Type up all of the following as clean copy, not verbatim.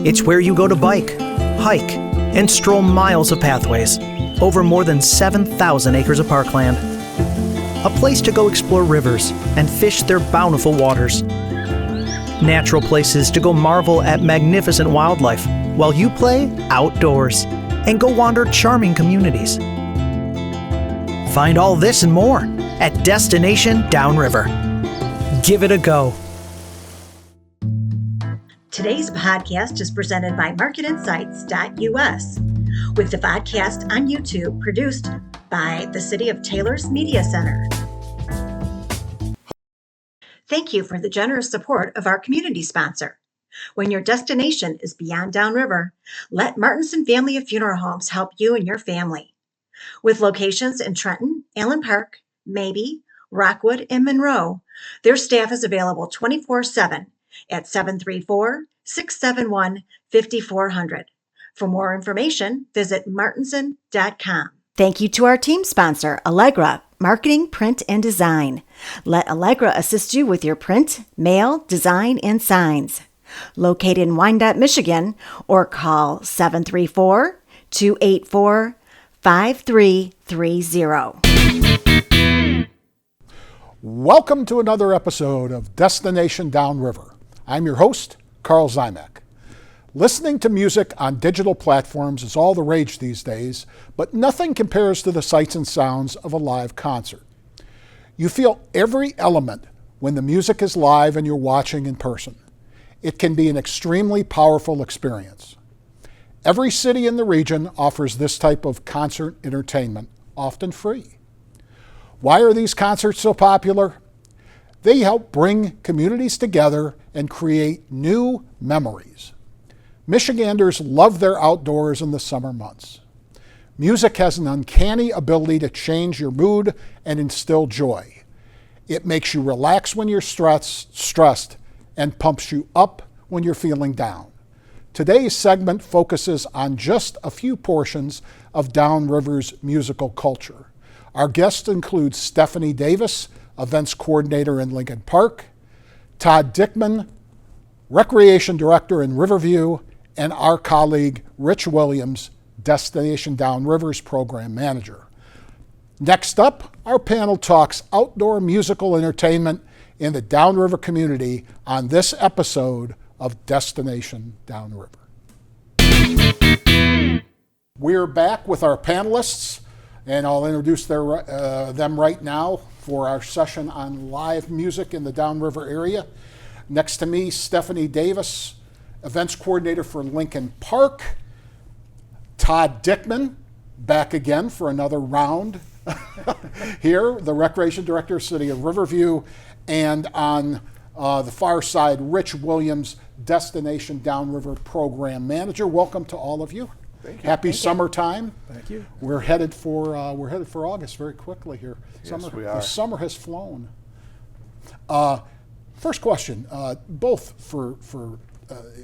It's where you go to bike, hike, and stroll miles of pathways over more than 7,000 acres of parkland. A place to go explore rivers and fish their bountiful waters. Natural places to go marvel at magnificent wildlife while you play outdoors and go wander charming communities. Find all this and more at Destination Downriver. Give it a go. Today's podcast is presented by MarketInsights.us, with the podcast on YouTube produced by the City of Taylor's Media Center. Thank you for the generous support of our community sponsor. When your destination is beyond Downriver, let Martinson Family of Funeral Homes help you and your family. With locations in Trenton, Allen Park, Mabee, Rockwood, and Monroe, their staff is available 24/7 at 734-671-5400. For more information, visit martinson.com. Thank you to our team sponsor, Allegra, Marketing, Print, and Design. Let Allegra assist you with your print, mail, design, and signs. Located in Wyandotte, Michigan, or call 734-284-5330. Welcome to another episode of Destination Downriver. I'm your host, Karl Ziomek. Listening to music on digital platforms is all the rage these days, but nothing compares to the sights and sounds of a live concert. You feel every element when the music is live and you're watching in person. It can be an extremely powerful experience. Every city in the region offers this type of concert entertainment, often free. Why are these concerts so popular? They help bring communities together and create new memories. Michiganders love their outdoors in the summer months. Music has an uncanny ability to change your mood and instill joy. It makes you relax when you're stressed and pumps you up when you're feeling down. Today's segment focuses on just a few portions of Downriver's musical culture. Our guests include Stephanie Davis, Events Coordinator in Lincoln Park, Todd Dickman, Recreation Director in Riverview, and our colleague Rich Williams, Destination Downriver's Program Manager. Next up, our panel talks outdoor musical entertainment in the Downriver community on this episode of Destination Downriver. We're back with our panelists, and I'll introduce them right now for our session on live music in the Downriver area. Next to me, Stephanie Davis, Events Coordinator for Lincoln Park. Todd Dickman, back again for another round here, the Recreation Director, City of Riverview. And on the far side, Rich Williams, Destination Downriver Program Manager. Welcome to all of you. Thank you. Happy summertime. Thank you. We're headed for August very quickly here. Yes, we are. The summer has flown. First question, both for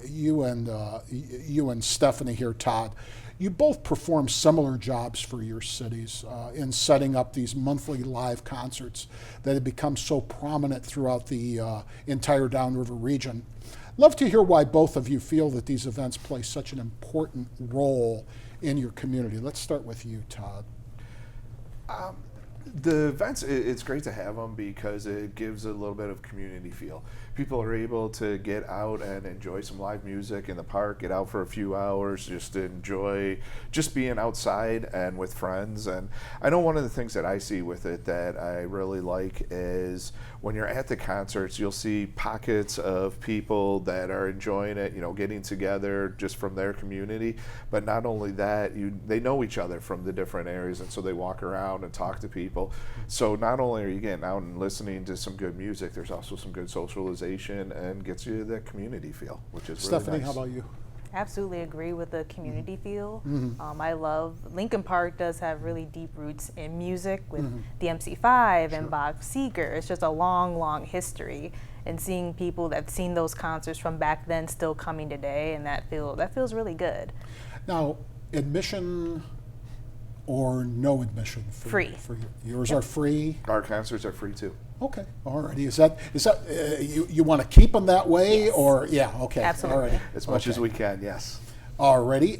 you and Stephanie here, Todd. You both perform similar jobs for your cities in setting up these monthly live concerts that have become so prominent throughout the entire Downriver region. Love to hear why both of you feel that these events play such an important role in your community. Let's start with you, Todd. The events, it's great to have them because it gives a little bit of community feel. People are able to get out and enjoy some live music in the park, get out for a few hours, just to enjoy just being outside and with friends. And I know one of the things that I see with it that I really like is when you're at the concerts, you'll see pockets of people that are enjoying it, getting together just from their community. But not only that, they know each other from the different areas, and so they walk around and talk to people. So not only are you getting out and listening to some good music, there's also some good socialization and gets you that community feel, which is Stephanie, really nice. how about you? Absolutely agree with the community feel. Mm-hmm. I love, Lincoln Park does have really deep roots in music with the MC5 and Bob Seger. It's just a long, long history. And seeing people that've seen those concerts from back then still coming today, and that feels really good. Now, admission or no admission? Free. Yours are free? Our concerts are free too. Okay, alrighty. Is that you want to keep them that way, Yes. or yeah? Okay, Absolutely. alrighty. As much as we can, yes. Alrighty.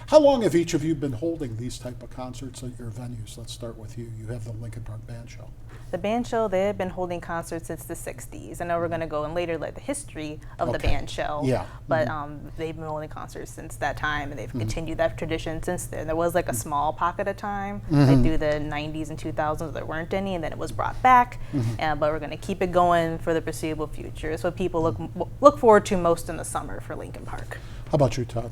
How long have each of you been holding these type of concerts at your venues? Let's start with you. You have the Lincoln Park Band Show. The band show, they have been holding concerts since the 60s. I know we're going to go in later, like the history of the Okay. band show. Yeah. But they've been holding concerts since that time, and they've continued that tradition since then. There was like a small pocket of time, like through the 90s and 2000s, there weren't any, and then it was brought back. But we're going to keep it going for the foreseeable future. It's what people look forward to most in the summer for Lincoln Park. How about you, Todd?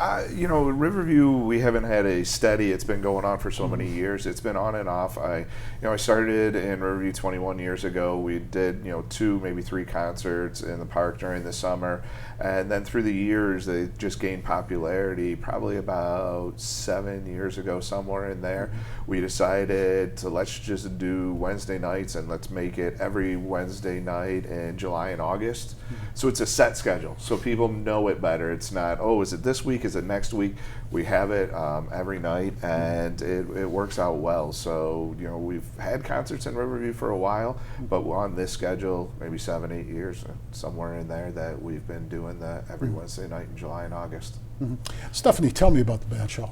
Riverview, we haven't had a steady. It's been going on for so many years. It's been on and off. I started in Riverview 21 years ago. We did, 2, maybe 3 concerts in the park during the summer, and then through the years, they just gained popularity. Probably about 7 years ago, somewhere in there, we decided to let's just do Wednesday nights, and let's make it every Wednesday night in July and August. So it's a set schedule, so people know it better. It's not, oh, is it this week? Is it next week? We have it every night, and it works out well. So, we've had concerts in Riverview for a while, but we're on this schedule, maybe 7, 8 years, somewhere in there, that we've been doing that every Wednesday night in July and August. Stephanie, tell me about the band show.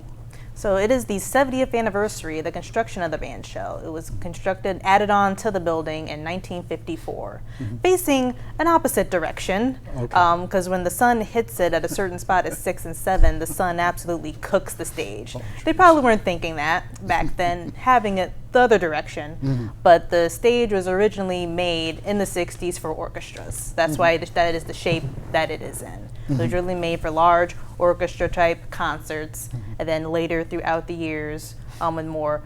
So it is the 70th anniversary of the construction of the band shell. It was constructed, added on to the building in 1954, facing an opposite direction, because when the sun hits it at a certain spot at 6 and 7, the sun absolutely cooks the stage. They probably weren't thinking that back then, having it the other direction, but the stage was originally made in the 60s for orchestras. That's why that is the shape that it is in. It was really made for large orchestra type concerts, and then later throughout the years with more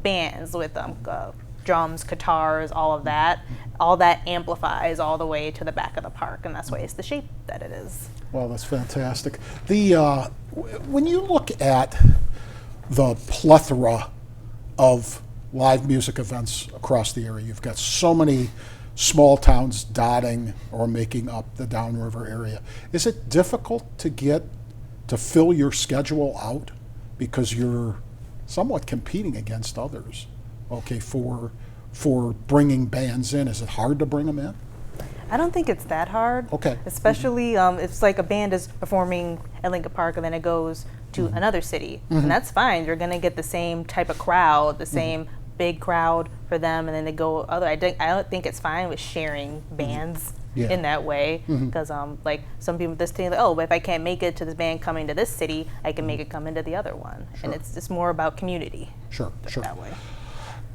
bands with drums, guitars, all of that. All that amplifies all the way to the back of the park, and that's why it's the shape that it is. Well, that's fantastic. When you look at the plethora of live music events across the area, you've got so many small towns dotting or making up the Downriver area. Is it difficult to fill your schedule out because you're somewhat competing against others? Okay, for bringing bands in, is it hard to bring them in? I don't think it's that hard. Okay. Especially it's like a band is performing at Lincoln Park and then it goes to another city, and that's fine. You're gonna get the same type of crowd, the same big crowd for them, and then they go other. I don't think it's fine with sharing bands in that way, because like some people this thing, like, oh, but if I can't make it to this band coming to this city, I can make it come into the other one, and it's just more about community. Sure. That way.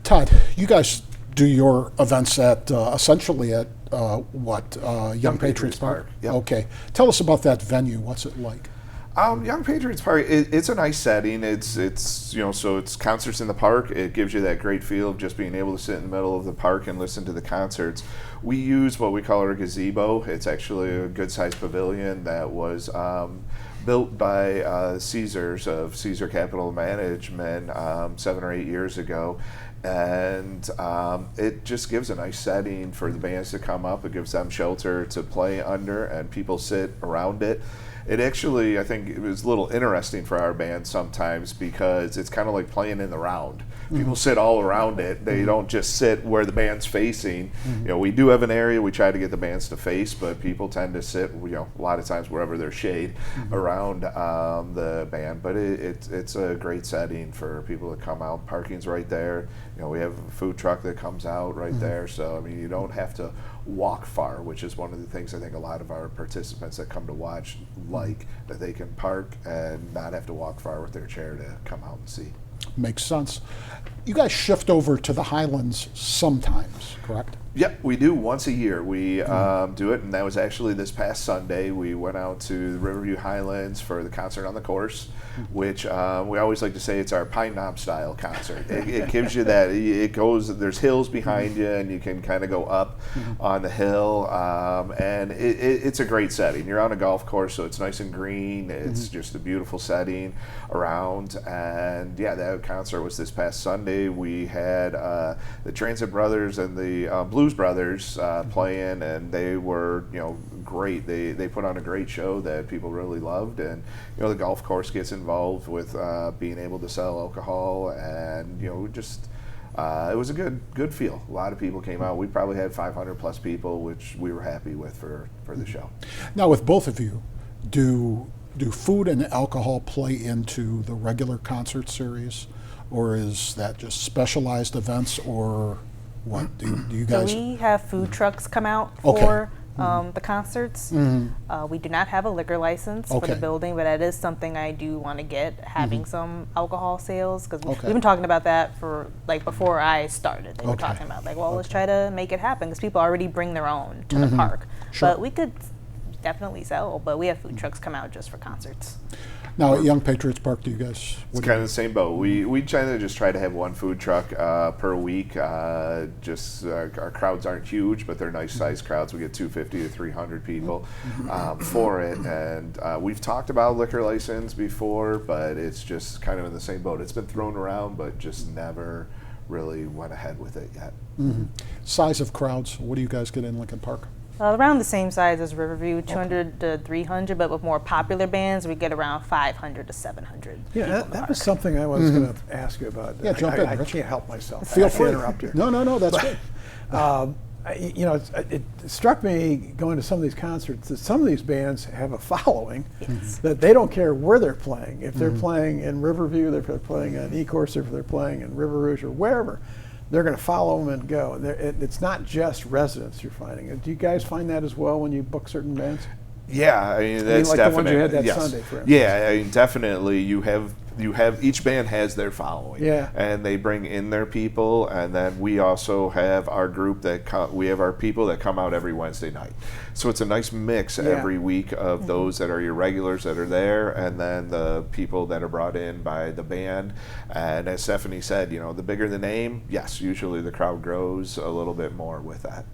Todd, you guys do your events at essentially at Young Patriots Park? Yep. Okay. Tell us about that venue. What's it like? Young Patriots Park, it's a nice setting. It's so it's concerts in the park. It gives you that great feel of just being able to sit in the middle of the park and listen to the concerts. We use what we call our gazebo. It's actually a good-sized pavilion that was built by Caesars of Caesar Capital Management 7 or 8 years ago. And it just gives a nice setting for the bands to come up. It gives them shelter to play under, and people sit around it. It actually, I think it was a little interesting for our band sometimes, because it's kind of like playing in the round. People sit all around it. They don't just sit where the band's facing. We do have an area we try to get the bands to face, but people tend to sit, a lot of times wherever there's shade around the band. But it's a great setting for people to come out. Parking's right there. We have a food truck that comes out right there. So, you don't have to walk far, which is one of the things I think a lot of our participants that come to watch like, that they can park and not have to walk far with their chair to come out and see. Makes sense. You guys shift over to the Highlands sometimes, correct? Yep, we do once a year. We do it, and that was actually this past Sunday. We went out to the Riverview Highlands for the concert on the course, which we always like to say it's our Pine Knob style concert. It gives you that. It goes. There's hills behind you, and you can kind of go up on the hill, and it's a great setting. You're on a golf course, so it's nice and green. It's just a beautiful setting around, and yeah, that concert was this past Sunday. We had the Transit Brothers and the Blues Brothers playing, and they were, great. They put on a great show that people really loved, and the golf course gets involved with being able to sell alcohol, and just it was a good feel. A lot of people came out. We probably had 500 plus people, which we were happy with for the show. Now, with both of you, do food and alcohol play into the regular concert series, or is that just specialized events, or what? Do you guys? So we have food trucks come out Okay. for the concerts. We do not have a liquor license for the Okay. building, but that is something I do want to get, having some alcohol sales, because Okay. we've been talking about that for before I started. They were Okay. talking about let's try to make it happen, because people already bring their own to the park. Sure. But we could definitely sell, but we have food trucks come out just for concerts. Now at Young Patriots Park, do you guys? It's kind of the same boat. We try to just try to have one food truck per week. Our crowds aren't huge, but they're nice sized crowds. We get 250 to 300 people for it. And we've talked about liquor license before, but it's just kind of in the same boat. It's been thrown around, but just never really went ahead with it yet. Size of crowds, what do you guys get in Lincoln Park? Around the same size as Riverview, 200 to 300, but with more popular bands, we get around 500 to 700. Yeah, that was something I was going to ask you about. Yeah, jump in, I Rich. can't help myself. Feel I free. interrupt you. No, that's good. It struck me going to some of these concerts that some of these bands have a following that they don't care where they're playing. If they're playing in Riverview, if they're playing on E-Course, if they're playing in River Rouge or wherever, they're going to follow them and go. It's not just residents you're finding. Do you guys find that as well when you book certain bands? Yeah, I mean that's like the definitely ones you had that yes. Sunday, for instance. Yeah, I mean definitely you have each band has their following. Yeah. And they bring in their people, and then we also have our group we have our people that come out every Wednesday night. So it's a nice mix every week of those that are your regulars that are there, and then the people that are brought in by the band. And as Stephanie said, the bigger the name, yes, usually the crowd grows a little bit more with that.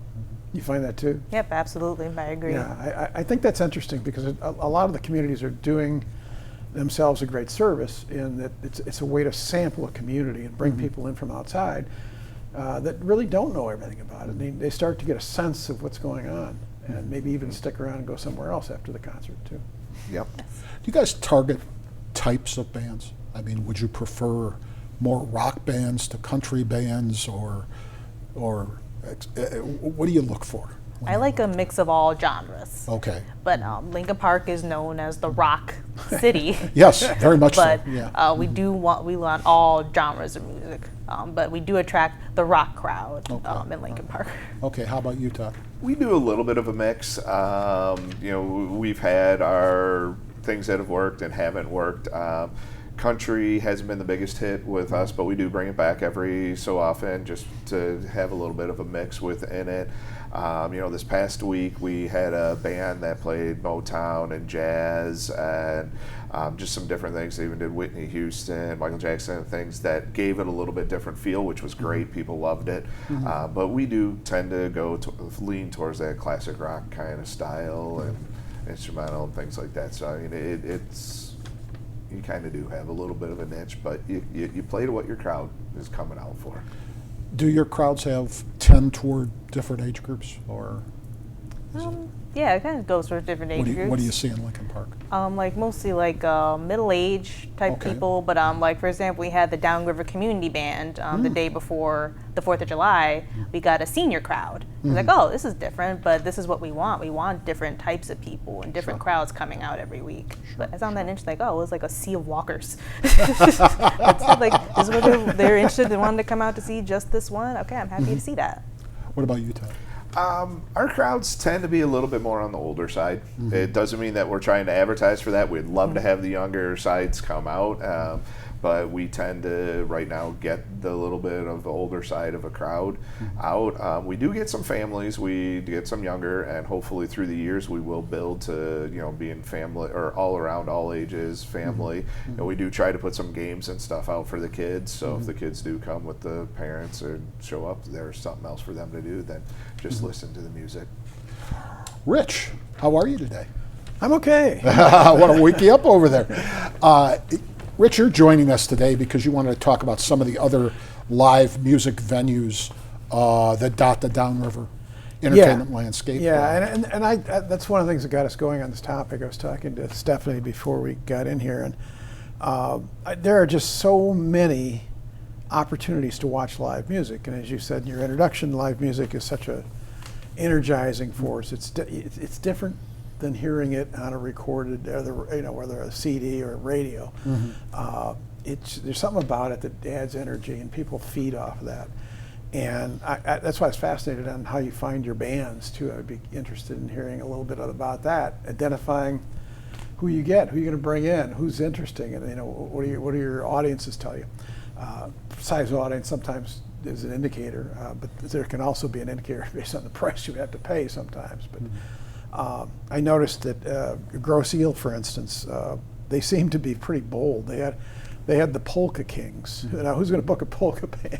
You find that too? Yep, absolutely. I agree. Yeah, I think that's interesting because a lot of the communities are doing themselves a great service in that it's a way to sample a community and bring people in from outside that really don't know everything about it. They start to get a sense of what's going on and maybe even stick around and go somewhere else after the concert too. Yep. Do you guys target types of bands? I mean, would you prefer more rock bands to country bands, or what do you look for? I like a mix of all genres. Okay. But Lincoln Park is known as the rock city. Yes, very much But so. Yeah. we want all genres of music. But we do attract the rock crowd in Lincoln Park. Okay, how about you, Todd? We do a little bit of a mix. We've had our things that have worked and haven't worked. Country hasn't been the biggest hit with us, but we do bring it back every so often just to have a little bit of a mix within it. This past week we had a band that played Motown and jazz and just some different things. They even did Whitney Houston, Michael Jackson, and things that gave it a little bit different feel, which was great. People loved it. But we do tend to lean towards that classic rock kind of style and instrumental and things like that. So I mean, you kind of do have a little bit of a niche, but you play to what your crowd is coming out for. Do your crowds tend toward different age groups, or Yeah, it kind of goes for different age groups. what do you see in Lincoln Park? Mostly middle-age type Okay. people, but for example, we had the Downriver Community Band the day before the 4th of July. We got a senior crowd. It's like, oh, this is different, but this is what we want. We want different types of people and different crowds coming out every week. But I found that interesting. It was like a sea of walkers. It's like, this is what they're interested in, wanting to come out to see just this one. Okay, I'm happy to see that. What about you, Todd? Our crowds tend to be a little bit more on the older side. It doesn't mean that we're trying to advertise for that. We'd love to have the younger sides come out, but we tend to right now get the little bit of the older side of a crowd out. We do get some families. We get some younger, and hopefully through the years we will build to being family or all around, all ages family. And we do try to put some games and stuff out for the kids. So if the kids do come with the parents or show up, there's something else for them to do than just listen to the music. Rich, how are you today? I'm okay. I want to wake you up over there. Rich, you're joining us today because you wanted to talk about some of the other live music venues that dot the Downriver entertainment landscape. Yeah, and I that's one of the things that got us going on this topic. I was talking to Stephanie before we got in here, and there are just so many opportunities to watch live music. And as you said in your introduction, live music is such a energizing force. It's different than hearing it on a recorded, whether a CD or a radio. There's something about it that adds energy, and people feed off of that. And that's why I was fascinated on how you find your bands too. I'd be interested in hearing a little bit about that, identifying who you get, who you're going to bring in, who's interesting, and what do your audiences tell you. Size of audience sometimes is an indicator, but there can also be an indicator based on the price you have to pay sometimes. But I noticed that Gross Eel, for instance, they seem to be pretty bold. They had the Polka Kings. Now, who's going to book a polka band?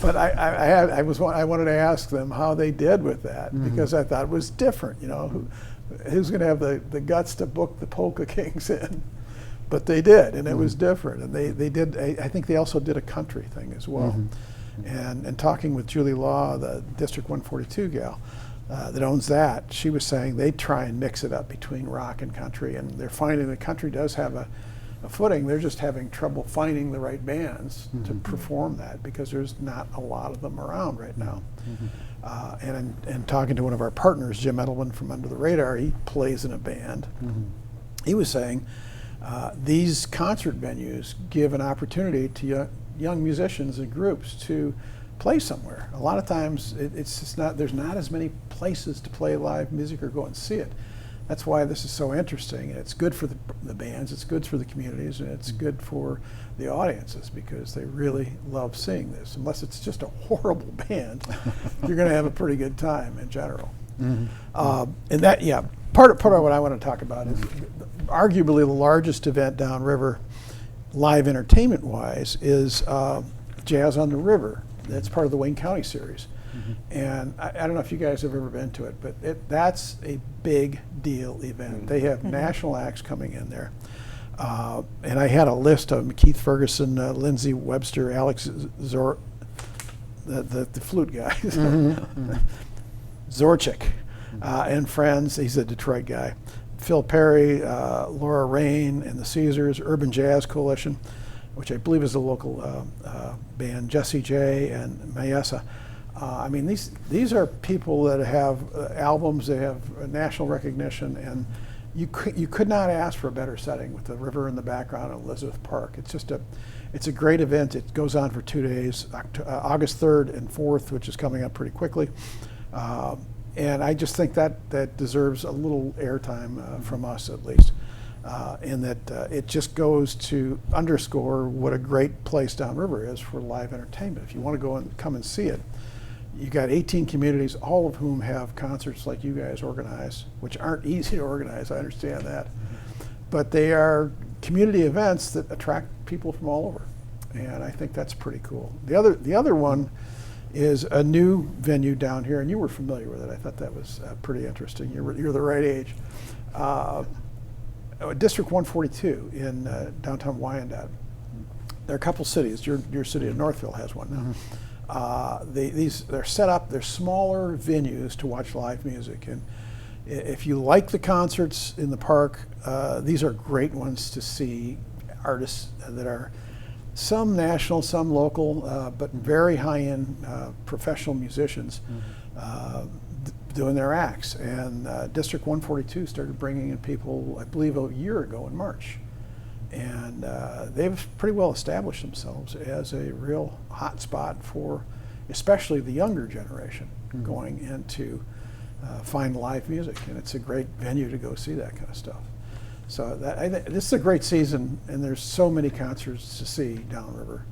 But I wanted to ask them how they did with that, because I thought it was different. Who's going to have the guts to book the Polka Kings in? But they did, and it was different. And they did. I think they also did a country thing as well. And talking with Julie Law, the District 142 gal that owns that, she was saying they try and mix it up between rock and country, and they're finding the country does have a footing. They're just having trouble finding the right bands to perform that, because there's not a lot of them around right now. And talking to one of our partners, Jim Edelman from Under the Radar, he plays in a band. He was saying these concert venues give an opportunity to young musicians and groups to play somewhere. A lot of times it's just there's not as many places to play live music or go and see it. That's why this is so interesting. It's good for the bands, it's good for the communities, and it's good for the audiences, because they really love seeing this. Unless it's just a horrible band, you're going to have a pretty good time in general. And that, part of what I want to talk about is arguably the largest event downriver, live entertainment-wise, is Jazz on the River. That's part of the Wayne County series. And I don't know if you guys have ever been to it, but that's a big deal event. They have national acts coming in there. And I had a list of them: Keith Ferguson, Lindsey Webster, Alex the flute guy, Zorchik, and friends. He's a Detroit guy. Phil Perry, Laura Rain, and the Caesars, Urban Jazz Coalition, which I believe is a local band, Jesse J. and Mayessa. I mean, these are people that have albums, they have national recognition, and you could not ask for a better setting with the river in the background in Elizabeth Park. It's a great event. It goes on for 2 days, August 3rd and 4th, which is coming up pretty quickly. And I just think that deserves a little airtime from us, at least, in that it just goes to underscore what a great place downriver is for live entertainment. If you want to go and come and see it, you got 18 communities, all of whom have concerts like you guys organize, which aren't easy to organize, I understand that. But they are community events that attract people from all over. And I think that's pretty cool. The other one is a new venue down here, and you were familiar with it. I thought that was pretty interesting. You're the right age. District 142 in downtown Wyandotte. There are a couple cities. Your city of Northville has one now. They're set up, they're smaller venues to watch live music. And if you like the concerts in the park, these are great ones to see artists that are some national, some local, but very high-end professional musicians doing their acts. And District 142 started bringing in people, I believe, a year ago in March. And they've pretty well established themselves as a real hot spot for especially the younger generation going in to find live music. And it's a great venue to go see that kind of stuff. So this is a great season, and there's so many concerts to see downriver.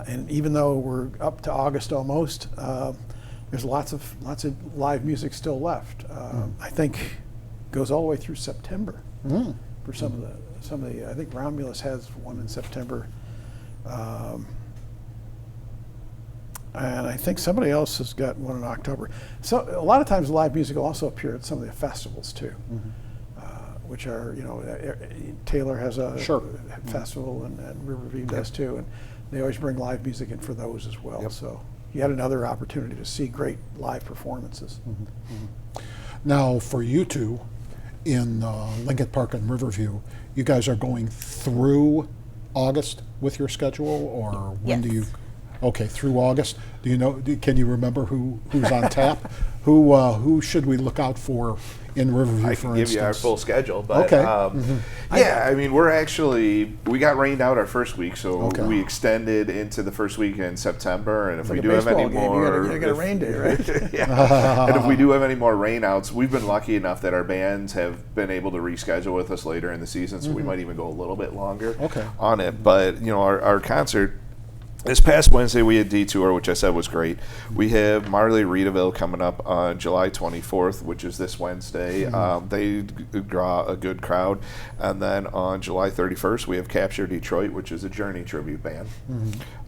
And even though we're up to August almost, there's lots of live music still left. I think goes all the way through September for some of the. I think Romulus has one in September, and I think somebody else has got one in October. So a lot of times live music will also appear at some of the festivals too, which are, Taylor has a festival, and Riverview does too, and they always bring live music in for those as well. So yet another opportunity to see great live performances. Now, for you two in Lincoln Park and Riverview, you guys are going through August with your schedule, or when do you? Okay, through August. Do you know? Can you remember who's on tap? Who should we look out for in Riverview? I for can give instance? you our full schedule, but Okay. yeah, I mean, we got rained out our first week, so Okay. we extended into the first week in September, and if Like we a do have any baseball game, more, you got a rain day, right? yeah. And if we do have any more rainouts, we've been lucky enough that our bands have been able to reschedule with us later in the season, so we might even go a little bit longer Okay. on it. But our concert. This past Wednesday, we had Detour, which I said was great. We have Marley Reedaville coming up on July 24th, which is this Wednesday. They draw a good crowd. And then on July 31st, we have Capture Detroit, which is a Journey tribute band.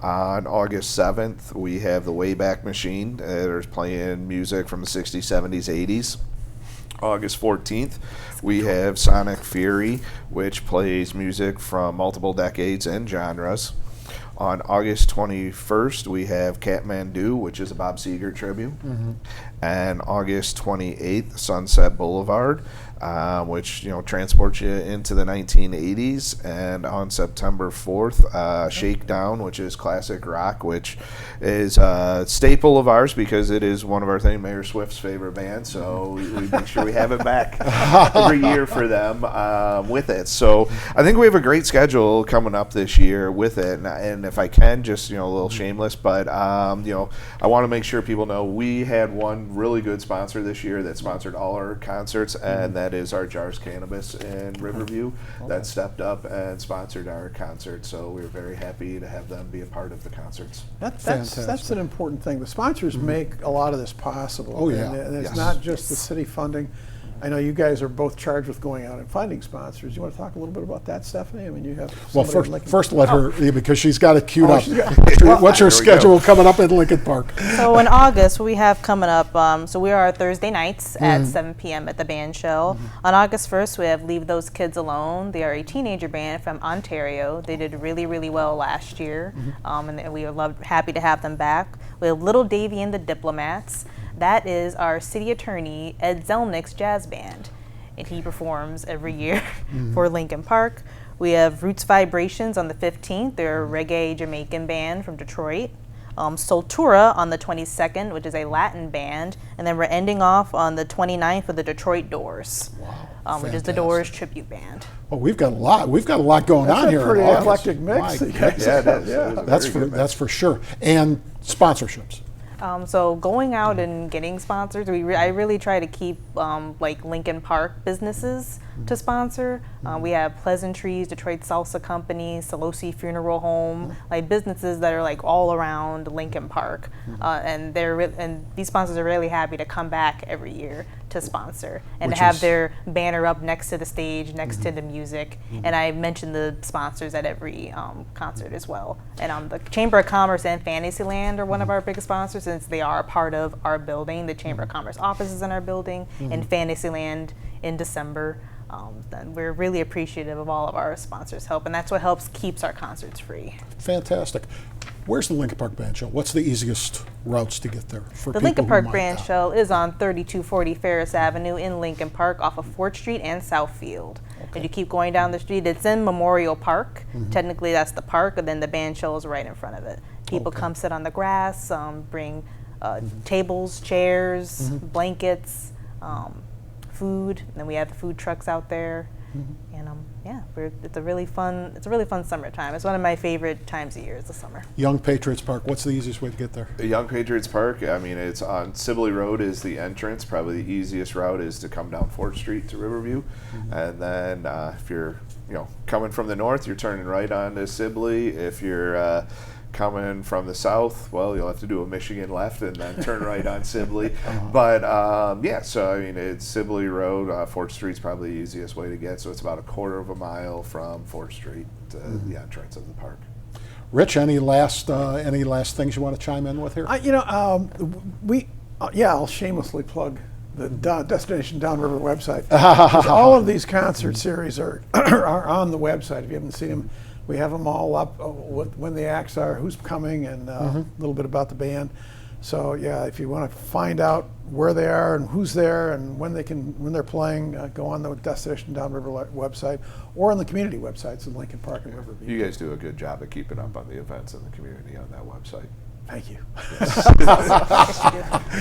On August 7th, we have the Wayback Machine. They're playing music from the 60s, 70s, 80s. August 14th, we have Sonic Fury, which plays music from multiple decades and genres. On August 21st, we have Kathmandu, which is a Bob Seger tribute. And August 28th, Sunset Boulevard, which transports you into the 1980s. And on September 4th, Shakedown, which is classic rock, which is a staple of ours because it is one of our Mayor Swift's favorite bands. So we make sure we have it back every year for them with it. So I think we have a great schedule coming up this year with it. And if I can, just a little shameless, but I want to make sure people know we had one really good sponsor this year that sponsored all our concerts, and that is our Jars Cannabis in Riverview that stepped up and sponsored our concert. So we were very happy to have them be a part of the concerts. That's an important thing. The sponsors make a lot of this possible. Oh, yeah. And it's Yes. not just the city funding. I know you guys are both charged with going out and finding sponsors. You want to talk a little bit about that, Stephanie? I mean, you have Well, somebody in Lincoln- first let her, because she's got it queued Oh, up. she's got- What's your There we go. schedule coming up in Lincoln Park? So in August, what we have coming up, so we are Thursday nights at 7 p.m. at the band show. On August 1st, we have Leave Those Kids Alone. They are a teenager band from Ontario. They did really, really well last year, and we are happy to have them back. We have Little Davy and the Diplomats. That is our city attorney, Ed Zelnick's jazz band, and he performs every year for Lincoln Park. We have Roots Vibrations on the 15th. They're a reggae Jamaican band from Detroit. Soltura on the 22nd, which is a Latin band. And then we're ending off on the 29th with the Detroit Doors, which is the Doors tribute band. Well, we've got a lot. We've got a lot going on That's here. a pretty in August. eclectic mix. My that you guys goodness. Yeah, it have. is. Yeah. It is a That's very good that's for sure. And sponsorships. So going out and getting sponsors, I really try to keep like Lincoln Park businesses to sponsor. We have Pleasantries, Detroit Salsa Company, Solosi Funeral Home, like businesses that are like all around Lincoln Park, and these sponsors are really happy to come back every year to sponsor and Which to have is- their banner up next to the stage, next to the music. And I mention the sponsors at every concert as well. And the Chamber of Commerce and Fantasyland are one of our biggest sponsors, since they are a part of our building. The Chamber of Commerce office is in our building, and Fantasyland in December. Then we're really appreciative of all of our sponsors' help, and that's what keeps our concerts free. Fantastic. Where's the Lincoln Park Band Show? What's the easiest routes to get there for The people Lincoln who Park might Band not? Show is on 3240 Ferris Avenue in Lincoln Park off of 4th Street and Southfield. And you keep going down the street, it's in Memorial Park. Technically that's the park, and then the band show is right in front of it. People Okay. come sit on the grass, bring tables, chairs, blankets, food, and then we have the food trucks out there. And it's a really fun summertime. It's one of my favorite times of year is the summer. Young Patriots Park. What's the easiest way to get there? Young Patriots Park, I mean, it's on Sibley Road is the entrance. Probably the easiest route is to come down 4th Street to Riverview. And then if you're coming from the north, you're turning right onto Sibley. If you're coming from the south, well, you'll have to do a Michigan left and then turn right on Sibley. But so I mean, it's Sibley Road. 4th Street's probably the easiest way to get. So it's about a quarter of a mile from 4th Street to the entrance of the park. Rich, any last things you want to chime in with here? I'll shamelessly plug the Destination Downriver website. 'Cause all of these concert series are on the website if you haven't seen them. We have them all up, when the acts are, who's coming, and a little bit about the band. So yeah, if you want to find out where they are and who's there and when they're playing, go on the Destination Downriver website or on the community websites in Lincoln Park and Riverview. You guys do a good job of keeping up on the events in the community on that website. Thank you.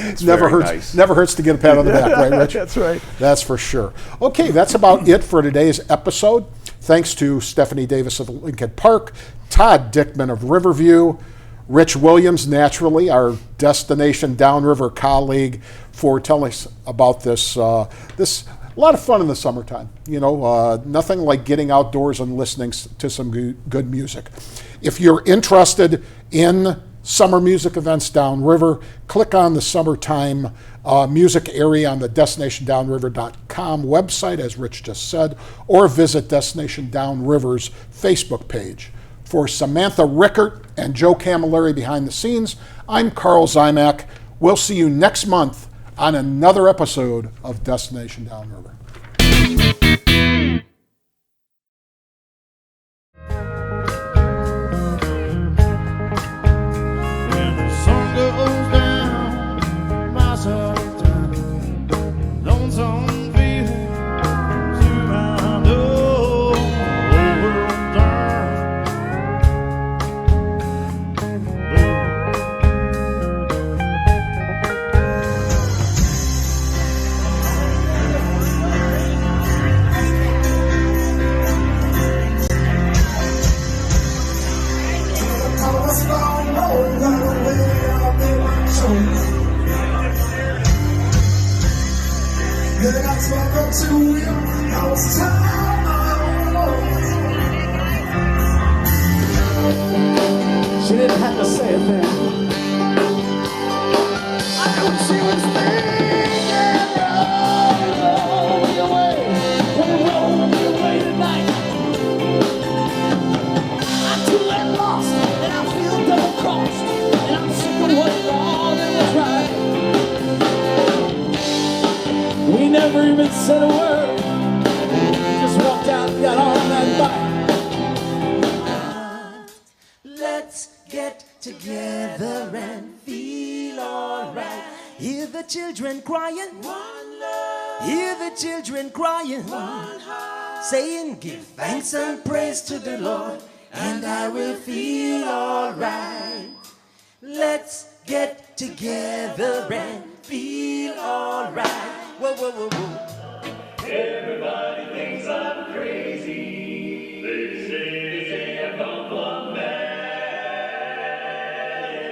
It's Never very hurts. nice. Never hurts to get a pat on the back, right, Rich? That's right. That's for sure. Okay, that's about it for today's episode. Thanks to Stephanie Davis of Lincoln Park, Todd Dickman of Riverview, Rich Williams, naturally, our Destination Downriver colleague, for telling us about this. This a lot of fun in the summertime. You know, nothing like getting outdoors and listening to some good music. If you're interested in summer music events downriver, click on the summertime music area on the DestinationDownriver.com website, as Rich just said, or visit Destination Downriver's Facebook page. For Samantha Rickert and Joe Camilleri behind the scenes, I'm Karl Ziomek. We'll see you next month on another episode of Destination Downriver. When the sun goes down, my soul's down, lonesome feeling through my door, over and down. She didn't have to say a thing. I know she was thinking, roll away tonight. I'm too late lost, and I feel double-crossed, and I'm sick of what wrong and was right. We never even said a word. We just walked out and got on that bike. Let's get together and feel alright. Hear the children crying, one love. Hear the children crying, one heart. Saying, give thanks and praise to the Lord, and I will feel alright. Let's get together and feel alright. Whoa, whoa, whoa, whoa. Everybody thinks I'm crazy. They say I'm compliment.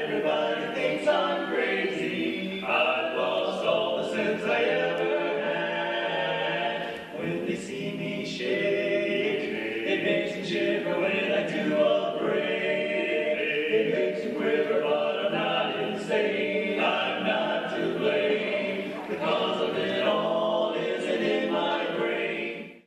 Everybody thinks I'm crazy. I've lost all the sense I ever had. When they see me shake, it makes me shiver. When I do a break, it makes me quiver. But I'm not insane. I'm not to blame. The cause of it all isn't in my brain.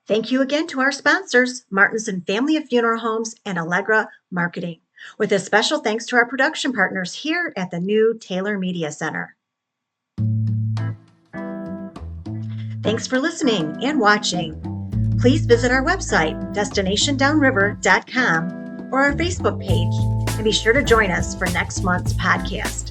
Thank you again to our sponsors, Martinson Family of Funeral Homes and Allegra Marketing, with a special thanks to our production partners here at the new Taylor Media Center. Thanks for listening and watching. Please visit our website, destinationdownriver.com, or our Facebook page, and be sure to join us for next month's podcast.